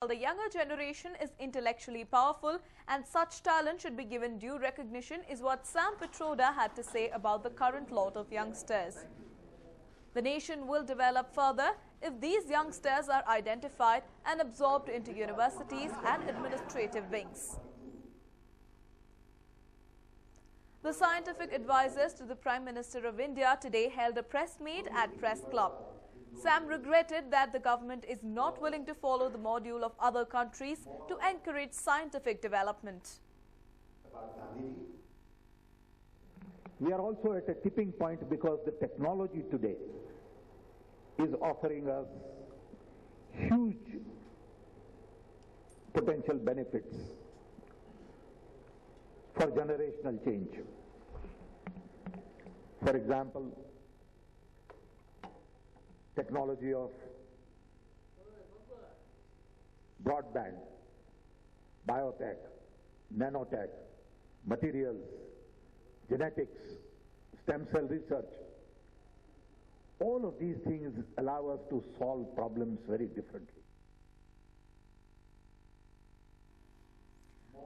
The younger generation is intellectually powerful and such talent should be given due recognition is what Sam Pitroda had to say about the current lot of youngsters. The nation will develop further if these youngsters are identified and absorbed into universities and administrative wings. The scientific advisors to the Prime Minister of India today held a press meet at Press Club. Sam regretted that the government is not willing to follow the model of other countries to encourage scientific development. We are also at a tipping point because the technology today is offering us huge potential benefits for generational change. For example, technology of broadband, biotech, nanotech, materials, genetics, stem cell research. All of these things allow us to solve problems very differently.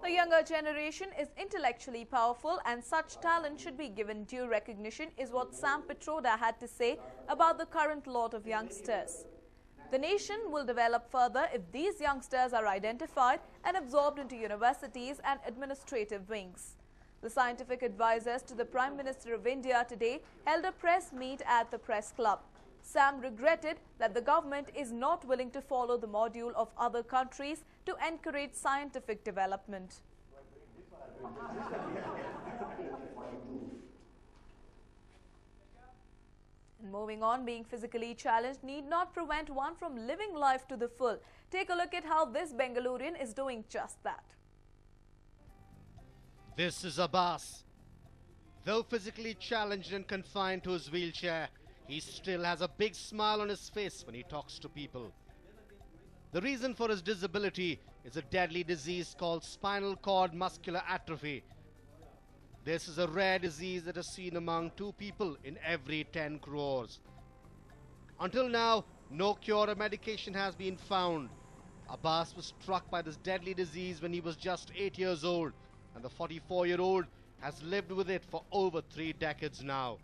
The younger generation is intellectually powerful and such talent should be given due recognition is what Sam Pitroda had to say about the current lot of youngsters. The nation will develop further if these youngsters are identified and absorbed into universities and administrative wings. The scientific advisors to the Prime Minister of India today held a press meet at the Press Club. Sam regretted that the government is not willing to follow the model of other countries to encourage scientific development. And moving on, being physically challenged need not prevent one from living life to the full. Take a look at how this Bengalurian is doing just that. This is Abbas. Though physically challenged and confined to his wheelchair, he still has a big smile on his face when he talks to people. The reason for his disability is a deadly disease called spinal cord muscular atrophy. This is a rare disease that is seen among 2 people in every 10 crores. Until now, no cure or medication has been found. Abbas was struck by this deadly disease when he was just 8 years old, and the 44-year-old has lived with it for over 3 decades now.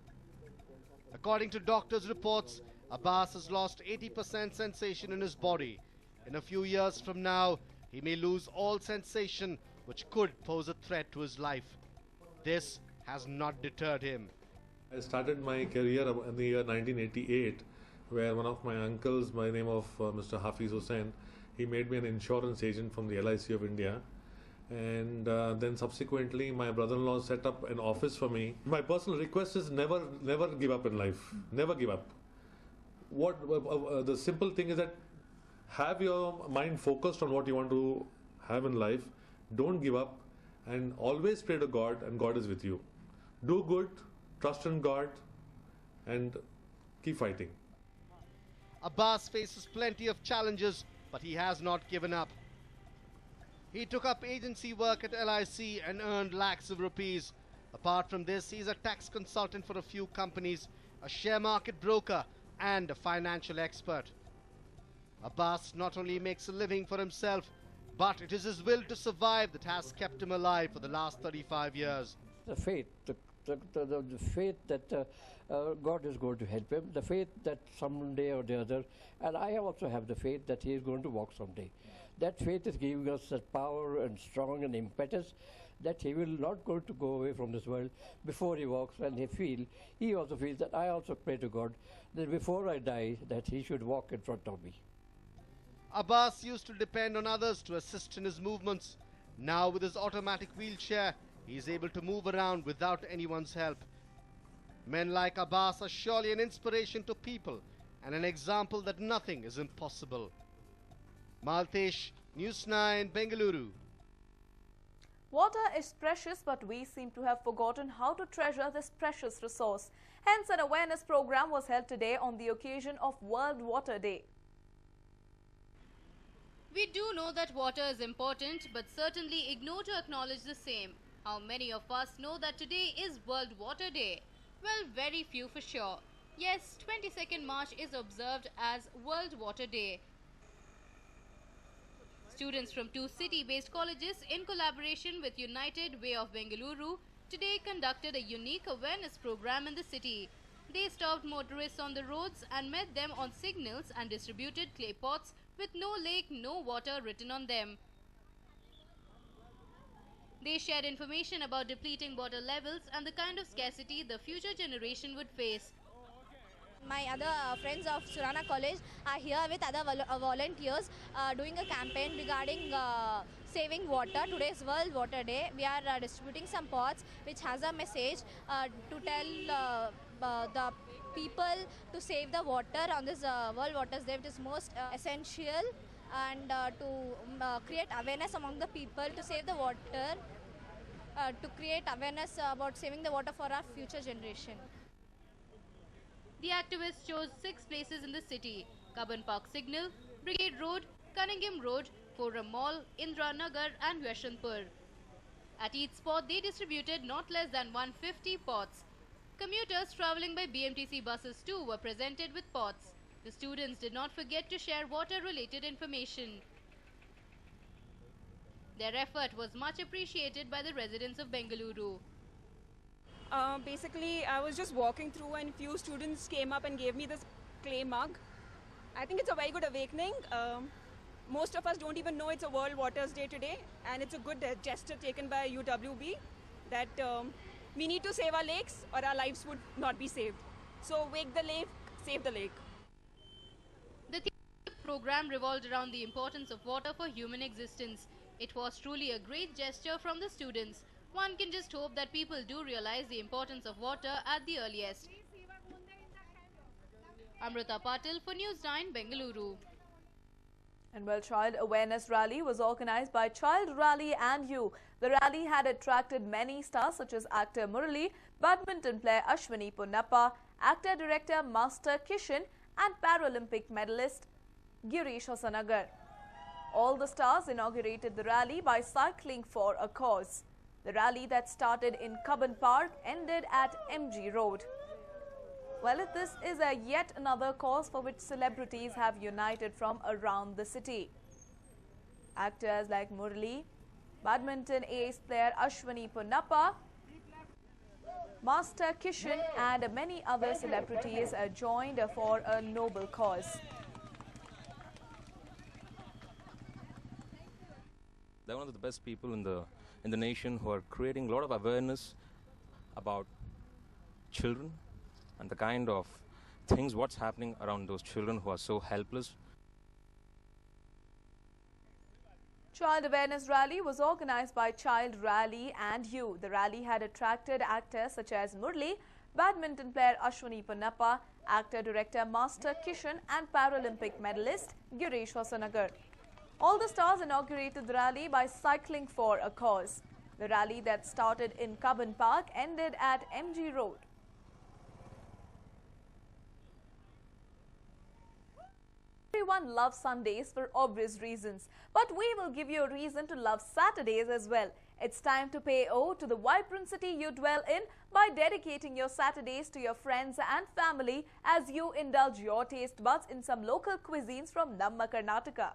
According to doctors' reports, Abbas has lost 80% sensation in his body. In a few years from now, he may lose all sensation, which could pose a threat to his life. This has not deterred him. I started my career in the year 1988, where one of my uncles, by the name of Mr. Hafiz Hussain, he made me an insurance agent from the LIC of India. And then subsequently my brother-in-law set up an office for me. My personal request is never give up in life. Never give up. The simple thing is that have your mind focused on what you want to have in life. Don't give up and always pray to God, and God is with you. Do good, trust in God, and keep fighting. Abbas faces plenty of challenges, but he has not given up. He took up agency work at LIC and earned lakhs of rupees. Apart from this, he is a tax consultant for a few companies, a share market broker and a financial expert. Abbas not only makes a living for himself, but it is his will to survive that has kept him alive for the last 35 years. The faith, the faith that God is going to help him, the faith that someday or the other, and I also have the faith that he is going to walk someday. That faith is giving us that power and strong and impetus that he will not going to go away from this world before he walks, and he also feels that I also pray to God that before I die that he should walk in front of me. Abbas used to depend on others to assist in his movements. Now with his automatic wheelchair, he is able to move around without anyone's help. Men like Abbas are surely an inspiration to people and an example that nothing is impossible. Maltesh, News 9, Bengaluru. Water is precious, but we seem to have forgotten how to treasure this precious resource. Hence, an awareness program was held today on the occasion of World Water Day. We do know that water is important, but certainly ignore to acknowledge the same. How many of us know that today is World Water Day? Well, very few for sure. Yes, 22nd March is observed as World Water Day. Students from two city-based colleges in collaboration with United Way of Bengaluru today conducted a unique awareness program in the city. They stopped motorists on the roads and met them on signals and distributed clay pots with "No lake, no water" written on them. They shared information about depleting water levels and the kind of scarcity the future generation would face. My other friends of Surana College are here with other volunteers doing a campaign regarding saving water. Today is World Water Day. We are distributing some pots which has a message to tell the people to save the water on this World Water Day. It is most essential, and to create awareness among the people to save the water, to create awareness about saving the water for our future generation. The activists chose 6 places in the city: Cubbon Park Signal, Brigade Road, Cunningham Road, Forum Mall, Indra Nagar and Yashwantpur. At each spot, they distributed not less than 150 pots. Commuters travelling by BMTC buses too were presented with pots. The students did not forget to share water-related information. Their effort was much appreciated by the residents of Bengaluru. Basically, I was just walking through and few students came up and gave me this clay mug. I think it's a very good awakening. Most of us don't even know it's a World Waters Day today, and it's a good gesture taken by UWB that we need to save our lakes or our lives would not be saved. So wake the lake, save the lake. The program revolved around the importance of water for human existence. It was truly a great gesture from the students. One can just hope that people do realize the importance of water at the earliest. Amrita Patil for News 9, Bengaluru. And well, Child Awareness Rally was organized by Child Rally and You. The rally had attracted many stars such as actor Murali, badminton player Ashwini Ponnappa, actor-director Master Kishan and Paralympic medalist Girish Hosanagar. All the stars inaugurated the rally by cycling for a cause. The rally that started in Cubbon Park ended at MG Road. Well, this is yet another cause for which celebrities have united from around the city. Actors like Murali, badminton ace player Ashwini Ponnappa, Master Kishan and many other celebrities joined for a noble cause. They're one of the best people in the nation who are creating a lot of awareness about children and the kind of things what's happening around those children who are so helpless. Child Awareness Rally was organized by Child Rally and You. The rally had attracted actors such as Murali, badminton player Ashwini Ponnappa, actor-director Master Kishan and Paralympic medalist Girish Hosanagar. All the stars inaugurated the rally by cycling for a cause. The rally that started in Cubbon Park ended at MG Road. Everyone loves Sundays for obvious reasons, but we will give you a reason to love Saturdays as well. It's time to pay ode to the vibrant city you dwell in by dedicating your Saturdays to your friends and family as you indulge your taste buds in some local cuisines from Namma Karnataka.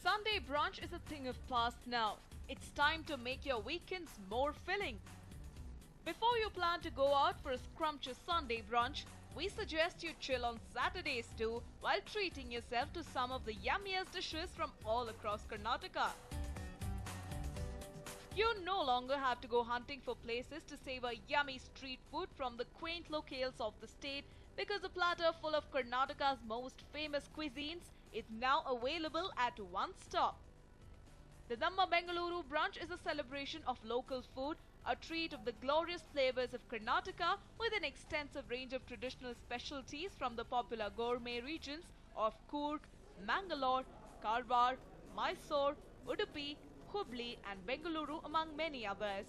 Sunday brunch is a thing of past now. It's time to make your weekends more filling. Before you plan to go out for a scrumptious Sunday brunch, we suggest you chill on Saturdays too while treating yourself to some of the yummiest dishes from all across Karnataka. You no longer have to go hunting for places to savor yummy street food from the quaint locales of the state because a platter full of Karnataka's most famous cuisines is now available at one stop. The Namma Bengaluru brunch is a celebration of local food, a treat of the glorious flavors of Karnataka with an extensive range of traditional specialties from the popular gourmet regions of Coorg, Mangalore, Karwar, Mysore, Udupi, Hubli and Bengaluru among many others.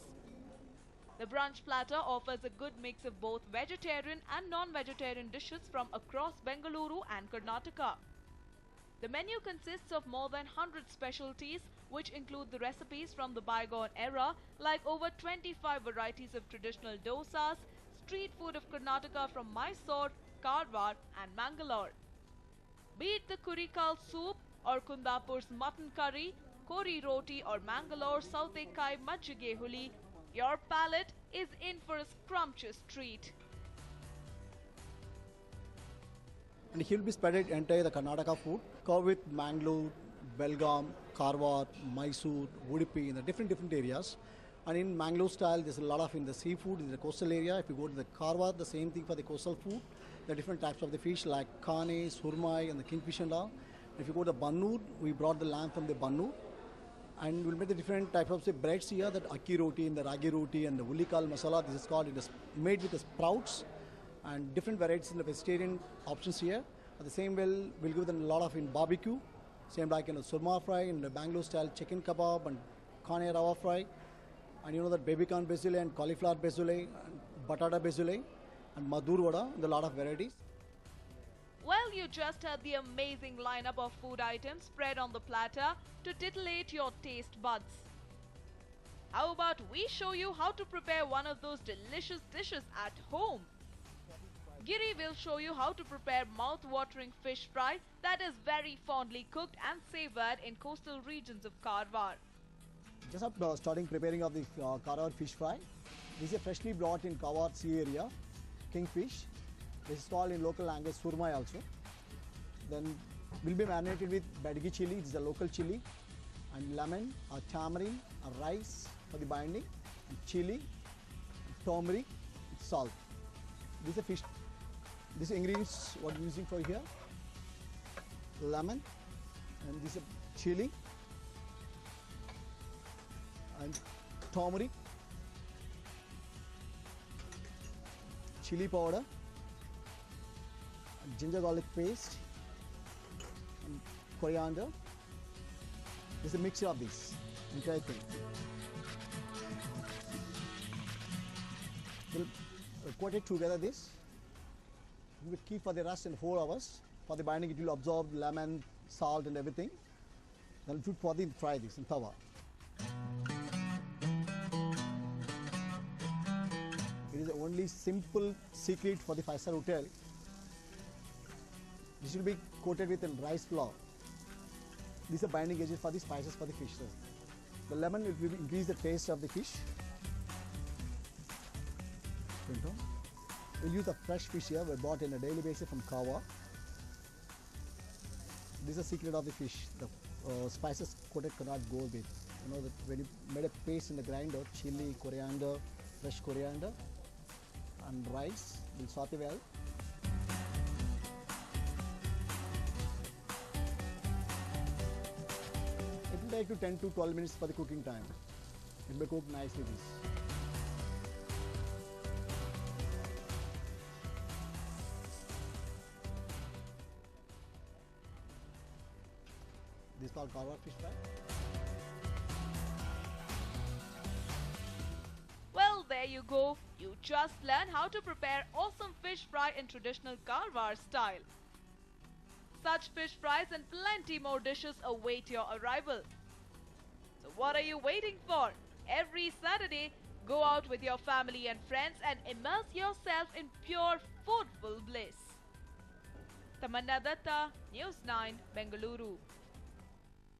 The brunch platter offers a good mix of both vegetarian and non-vegetarian dishes from across Bengaluru and Karnataka. The menu consists of more than 100 specialties, which include the recipes from the bygone era, like over 25 varieties of traditional dosas, street food of Karnataka from Mysore, Karwar and Mangalore. Be it the kurikal soup or Kundapur's mutton curry, kori roti or Mangalore Sautekai majjige huli, your palate is in for a scrumptious treat. And he'll be spread entire the Karnataka food, covered with Mangalore, Belgaum, Karwar, Mysore, Udupi in the different areas. And in Mangalore style, there's a lot of in the seafood in the coastal area. If you go to the Karwar, the same thing for the coastal food. The different types of the fish like kane, surmai, and the kingfish and all. If you go to Bannur, we brought the lamb from the Bannur. And we'll make the different types of say, breads here, that akki roti and the ragi roti and the ulikal masala. This is called, it is made with the sprouts and different varieties in the vegetarian options here. At the same we'll give them a lot of in barbecue, same like in the surma fry, in the Bangalore style chicken kebab and kane rawa fry. And you know that baby corn bezule and cauliflower bezule and batata bezule and madur vada, and a lot of varieties. Well, you just heard the amazing lineup of food items spread on the platter to titillate your taste buds. How about we show you how to prepare one of those delicious dishes at home? Giri will show you how to prepare mouth-watering fish fry that is very fondly cooked and savoured in coastal regions of Karwar. Just after starting preparing of the Karwar fish fry, this is freshly brought in Karwar sea area, kingfish. This is called in local language surmai also. Then will be marinated with badgi chili, this is a local chili, and lemon, tamarind, rice for the binding, and chili, turmeric, salt. This is a fish. These ingredients what we're using for here: lemon, and this is chili, and turmeric, chili powder, and ginger garlic paste, and coriander. This is a mixture of this entire thing. We'll coat it together this. We will keep for the rest in 4 hours. For the binding, it will absorb lemon, salt, and everything. Then we'll for the fry this in tawa. It is the only simple secret for the 5-star hotel. This will be coated with rice flour. These are binding agents for the spices for the fish. The lemon will increase the taste of the fish. We'll use the fresh fish here. We bought on a daily basis from Karwar. This is the secret of the fish. The spices coated cannot go with. You know that when you made a paste in the grinder, chili, coriander, fresh coriander, and rice, will saute well. It will take to 10 to 12 minutes for the cooking time. It will cook nicely this. This is called Karwar fish fry. Well, there you go. You just learned how to prepare awesome fish fry in traditional Karwar style. Such fish fries and plenty more dishes await your arrival. So what are you waiting for? Every Saturday, go out with your family and friends and immerse yourself in pure foodful bliss. Tamanna Datta, News 9, Bengaluru.